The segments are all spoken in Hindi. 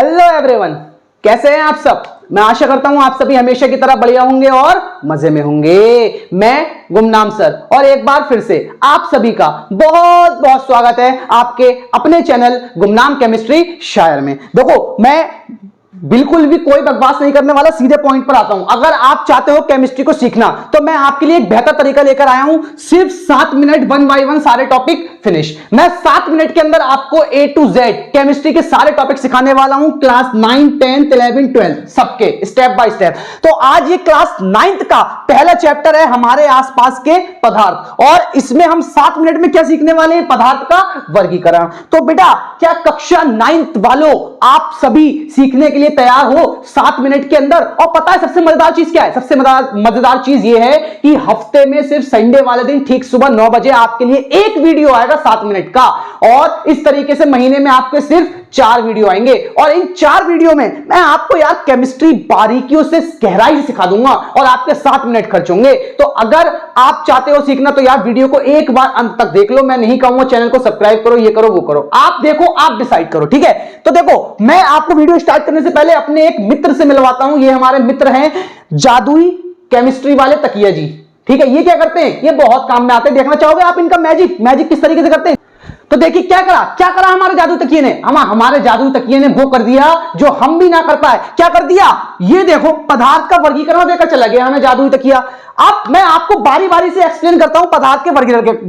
हेलो एवरीवन, कैसे हैं आप सब। मैं आशा करता हूं आप सभी हमेशा की तरह बढ़िया होंगे और मजे में होंगे। मैं गुमनाम सर और एक बार फिर से आप सभी का बहुत बहुत स्वागत है आपके अपने चैनल गुमनाम केमिस्ट्री शायर में। देखो, मैं बिल्कुल भी कोई बकवास नहीं करने वाला, सीधे पॉइंट पर आता हूं। अगर आप चाहते हो केमिस्ट्री को सीखना तो मैं आपके लिए एक बेहतर तरीका लेकर आया हूं। सिर्फ 7 मिनट 1 बाय 1 सारे टॉपिक फिनिश। मैं 7 मिनट के अंदर आपको A to Z केमिस्ट्री के सारे टॉपिक सिखाने वाला हूं। क्लास 9, 10, 11, 12 सबके स्टेप बाय स्टेप। तो आज ये क्लास 9th का पहला चैप्टर है हमारे आसपास के पदार्थ, और इसमें हम 7 मिनट में क्या सीखने वाले हैं? पदार्थ का वर्गीकरण। तो बेटा, क्या कक्षा 9th वालों आप सभी सीखने के लिए तैयार हो 7 मिनट के अंदर? और पता है सबसे मजेदार चीज क्या है? सबसे मजेदार चीज यह है कि हफ्ते में सिर्फ संडे वाले दिन ठीक सुबह 9 बजे आपके लिए एक वीडियो आएगा 7 मिनट का, और इस तरीके से महीने में आपके सिर्फ 4 वीडियो आएंगे। और इन 4 वीडियो में मैं आपको यार केमिस्ट्री बारीकियों से गहराई से सिखा दूंगा और आपके 7 मिनट खर्च होंगे। तो अगर आप चाहते हो सीखना तो यार वीडियो को एक बार अंत तक देख लो। मैं नहीं कहूंगा चैनल को सब्सक्राइब करो, ये करो वो करो, आप देखो, आप डिसाइड करो, ठीक है। तो देखो, मैं आपको वीडियो स्टार्ट करने से पहले अपने एक मित्र से मिलवाता हूं। ये हमारे मित्र हैं जादुई केमिस्ट्री वाले तकिया जी, ठीक है। ये क्या करते हैं? ये बहुत काम में आते हैं। देखना चाहोगे आप इनका मैजिक किस तरीके से करते हैं? तो देखिए क्या करा हमारे जादू तकिए ने। हमारे जादू तकिए ने वो कर दिया जो हम भी ना कर पाए। क्या कर दिया? ये देखो, पदार्थ का वर्गीकरण देकर चला गया हमें जादुई तकिया। अब मैं आपको बारी बारी से एक्सप्लेन करता हूं पदार्थ के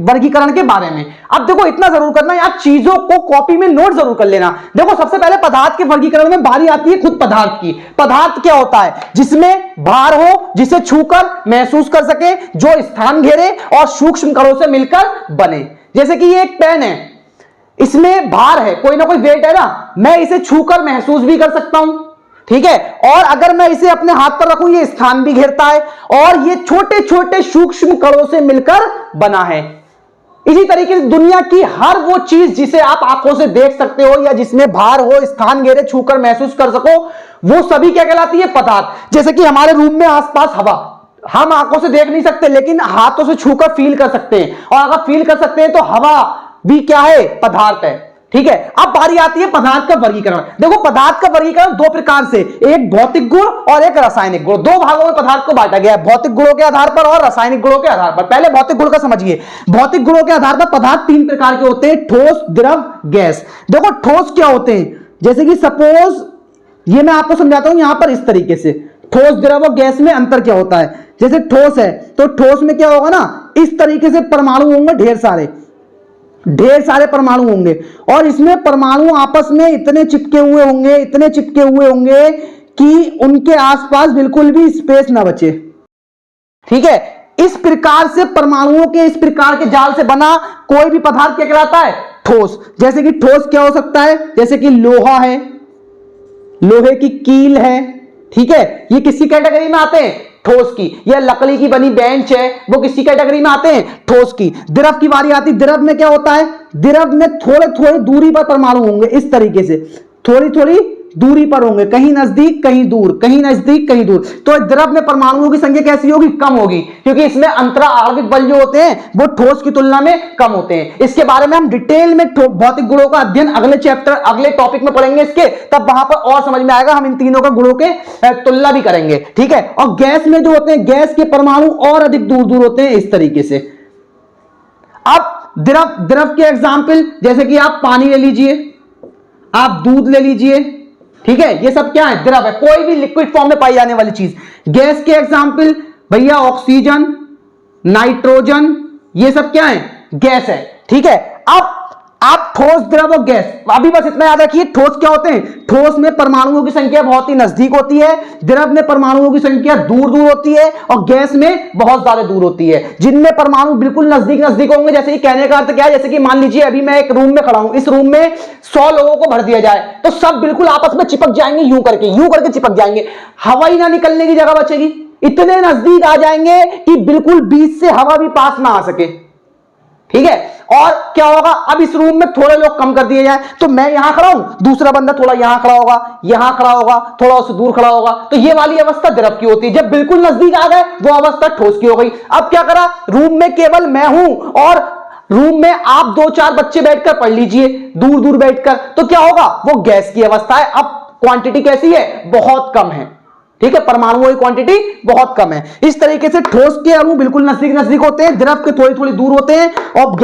वर्गीकरण के बारे में। अब देखो, इतना जरूर करना यार, चीजों को कॉपी में नोट जरूर कर लेना। देखो, सबसे पहले पदार्थ के वर्गीकरण में बारी आती है खुद पदार्थ की। पदार्थ क्या होता है? जिसमें भार हो, जिसे छूकर महसूस कर सके, जो स्थान घेरे और सूक्ष्म कणों से मिलकर बने। जैसे कि ये एक पेन है, इसमें भार है, कोई ना कोई वेट है ना, मैं इसे छूकर महसूस भी कर सकता हूं, ठीक है। और अगर मैं इसे अपने हाथ पर रखूं, ये स्थान भी घेरता है, और ये छोटे छोटे सूक्ष्म कणों से मिलकर बना है। इसी तरीके से दुनिया की हर वो चीज जिसे आप आंखों से देख सकते हो, या जिसमें भार हो, स्थान घेरे, छूकर महसूस कर सको, वो सभी क्या कहलाती है? पदार्थ। जैसे कि हमारे रूम में आसपास हवा, हम आंखों से देख नहीं सकते लेकिन हाथों से छूकर फील कर सकते हैं, और अगर फील कर सकते हैं तो हवा भी क्या है? पदार्थ है, ठीक है। अब बारी आती है पदार्थ का वर्गीकरण। देखो, पदार्थ का वर्गीकरण 2 प्रकार से, एक भौतिक गुण और एक रासायनिक गुण। 2 भागों में पदार्थ को बांटा गया है, भौतिक गुणों के आधार पर और रासायनिक गुणों के आधार पर। पहले भौतिक गुण का समझिए। भौतिक गुणों के आधार पर पदार्थ 3 प्रकार के होते हैं: ठोस, द्रव, गैस। देखो, ठोस क्या होते हैं? जैसे कि सपोज ये मैं आपको समझाता हूं यहां पर इस तरीके से। ठोस, द्रव और गैस में अंतर क्या होता है? जैसे ठोस है तो ठोस में क्या होगा ना, इस तरीके से परमाणु होंगे, ढेर सारे परमाणु होंगे, और इसमें परमाणु आपस में इतने चिपके हुए होंगे कि उनके आसपास बिल्कुल भी स्पेस ना बचे, ठीक है। इस प्रकार से परमाणुओं के इस प्रकार के जाल से बना कोई भी पदार्थ क्या कहलाता है? ठोस। जैसे कि ठोस क्या हो सकता है? जैसे कि लोहा है, लोहे की कील है, ठीक है, ये किसी कैटेगरी में आते हैं? ठोस की। या लकड़ी की बनी बेंच है, वो किसी कैटेगरी में आते हैं? ठोस की। द्रव की बारी आती है। द्रव में क्या होता है? द्रव में थोड़े थोड़ी दूरी पर परमाणु होंगे, इस तरीके से थोड़ी थोड़ी दूरी पर होंगे, कहीं नजदीक कहीं दूर, कहीं नजदीक कहीं दूर। तो द्रव में परमाणुओं की संख्या कैसी होगी? कम होगी, क्योंकि इसमें अंतरा आणविक बल जो होते हैं वो ठोस की तुलना में कम होते हैं। इसके बारे में हम डिटेल में भौतिक गुणों का अध्ययन अगले चैप्टर, अगले टॉपिक में पढ़ेंगे इसके, तब वहां पर और समझ में आएगा। हम इन तीनों का गुणों के तुलना भी करेंगे, ठीक है। और गैस में जो होते हैं, गैस के परमाणु और अधिक दूर दूर होते हैं, इस तरीके से। अब द्रव के एग्जाम्पल, जैसे कि आप पानी ले लीजिए, आप दूध ले लीजिए, ठीक है, ये सब क्या है? द्रव है, कोई भी लिक्विड फॉर्म में पाई जाने वाली चीज। गैस के एग्जाम्पल भैया ऑक्सीजन, नाइट्रोजन, ये सब क्या है? गैस है, ठीक है। अब आप ठोस, द्रव और गैस, अभी बस इतना याद रखिए। ठोस क्या होते हैं? ठोस में परमाणुओं की संख्या बहुत ही नजदीक होती है, द्रव में परमाणुओं की संख्या दूर दूर होती है, और गैस में बहुत ज्यादा दूर होती है। जिनमें परमाणु बिल्कुल नजदीक होंगे, जैसे कि कहने का अर्थ क्या है? जैसे कि मान लीजिए अभी मैं एक रूम में खड़ा हूं, इस रूम में 100 लोगों को भर दिया जाए तो सब बिल्कुल आपस में चिपक जाएंगे, यूं करके चिपक जाएंगे, हवा ही ना निकलने की जगह बचेगी। इतने नजदीक आ जाएंगे कि बिल्कुल बीच से हवा भी पास ना आ सके, ठीक है। और क्या होगा? अब इस रूम में थोड़े लोग कम कर दिए जाए, तो मैं यहां खड़ा हूं, दूसरा बंदा थोड़ा यहां खड़ा होगा, थोड़ा उससे दूर खड़ा होगा, तो ये वाली अवस्था द्रव की होती है। जब बिल्कुल नजदीक आ गए वो अवस्था ठोस की हो गई। अब क्या करा? रूम में केवल मैं हूं और रूम में आप 2-4 बच्चे बैठकर पढ़ लीजिए दूर दूर बैठकर, तो क्या होगा? वो गैस की अवस्था है। अब क्वांटिटी कैसी है, बहुत कम है। ठीक है, परमाणुओं की क्वांटिटी बहुत कम है। इस तरीके से ठोस के अणु बिल्कुल नजदीक नजदीक होते हैं, द्रव के थोड़ी थोड़ी दूर होते हैं, और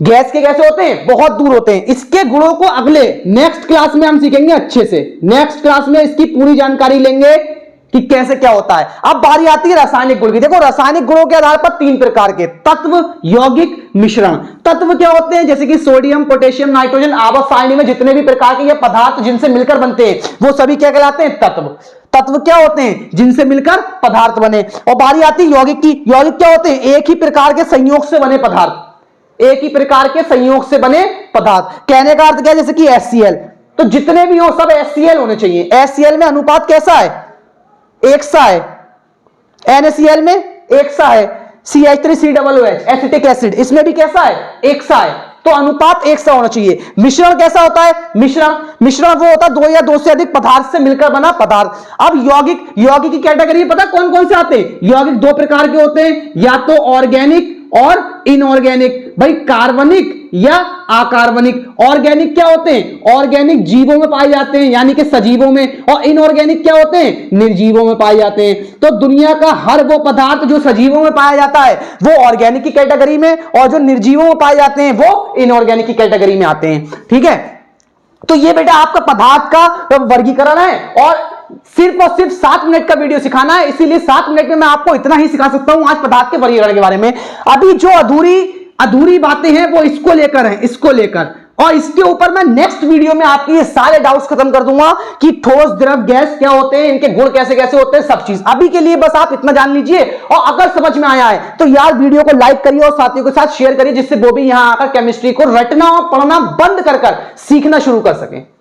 गैस के कैसे होते हैं, बहुत दूर होते हैं। इसके गुणों को अगले नेक्स्ट क्लास में हम सीखेंगे अच्छे से। नेक्स्ट क्लास में इसकी पूरी जानकारी लेंगे कि कैसे क्या होता है। अब बारी आती है रासायनिक गुण की। देखो, रासायनिक गुणों के आधार पर 3 प्रकार के तत्व, यौगिक, मिश्रण। तत्व क्या होते हैं, जैसे कि सोडियम, पोटेशियम, नाइट्रोजन, आवत सारणी में जितने भी प्रकार के ये पदार्थ जिनसे मिलकर बनते हैं वो सभी क्या कहलाते हैं, तत्व। तत्व क्या होते हैं, जिनसे मिलकर पदार्थ बने। और बारी आती है यौगिक की। यौगिक क्या होते हैं, एक ही प्रकार के संयोग से बने पदार्थ, एक ही प्रकार के संयोग से बने पदार्थ। कहने का अर्थ क्या है, जैसे कि HCl, तो जितने भी हो सब HCl होने चाहिए। HCl में अनुपात कैसा है, एक सा है। NaCl में एक सा है। CH3COOH एसिटिक एसिड, इसमें भी कैसा है, एक सा है। तो अनुपात एक सा होना चाहिए। मिश्रण कैसा होता है, मिश्रण वो होता है 2 या 2 से अधिक पदार्थ से मिलकर बना पदार्थ। अब यौगिक की कैटेगरी पता कौन कौन से आते हैं। यौगिक 2 प्रकार के होते हैं, या तो ऑर्गेनिक और इनऑर्गेनिक। भाई कार्बनिक या अकार्बनिक। ऑर्गेनिक क्या होते हैं, ऑर्गेनिक जीवों में पाए जाते हैं, यानी कि सजीवों में। और इनऑर्गेनिक क्या होते हैं, निर्जीवों में पाए जाते हैं। तो दुनिया का हर वो पदार्थ जो सजीवों में पाया जाता है वो ऑर्गेनिक की कैटेगरी में, और जो निर्जीवों में पाए जाते हैं वो इनऑर्गेनिक की कैटेगरी में आते हैं। ठीक है, तो ये बेटा आपका पदार्थ का वर्गीकरण है, और सिर्फ 7 मिनट का वीडियो सिखाना है, इसीलिए 7 मिनट में मैं आपको इतना ही सिखा सकता हूं आज पदार्थ के वर्गीकरण के बारे में। अभी जो अधूरी बातें हैं वो इसको लेकर हैं, इसको लेकर, और इसके ऊपर मैं नेक्स्ट वीडियो में आपके ये सारे डाउट्स खत्म कर दूंगा कि ठोस, द्रव, गैस क्या होते हैं, इनके गुण कैसे कैसे होते हैं, सब चीज। अभी के लिए बस आप इतना जान लीजिए, और अगर समझ में आया है तो यार वीडियो को लाइक करिए और साथियों के साथ शेयर करिए, जिससे वो भी यहां आकर केमिस्ट्री को रटना और पढ़ना बंद कर सीखना शुरू कर सके।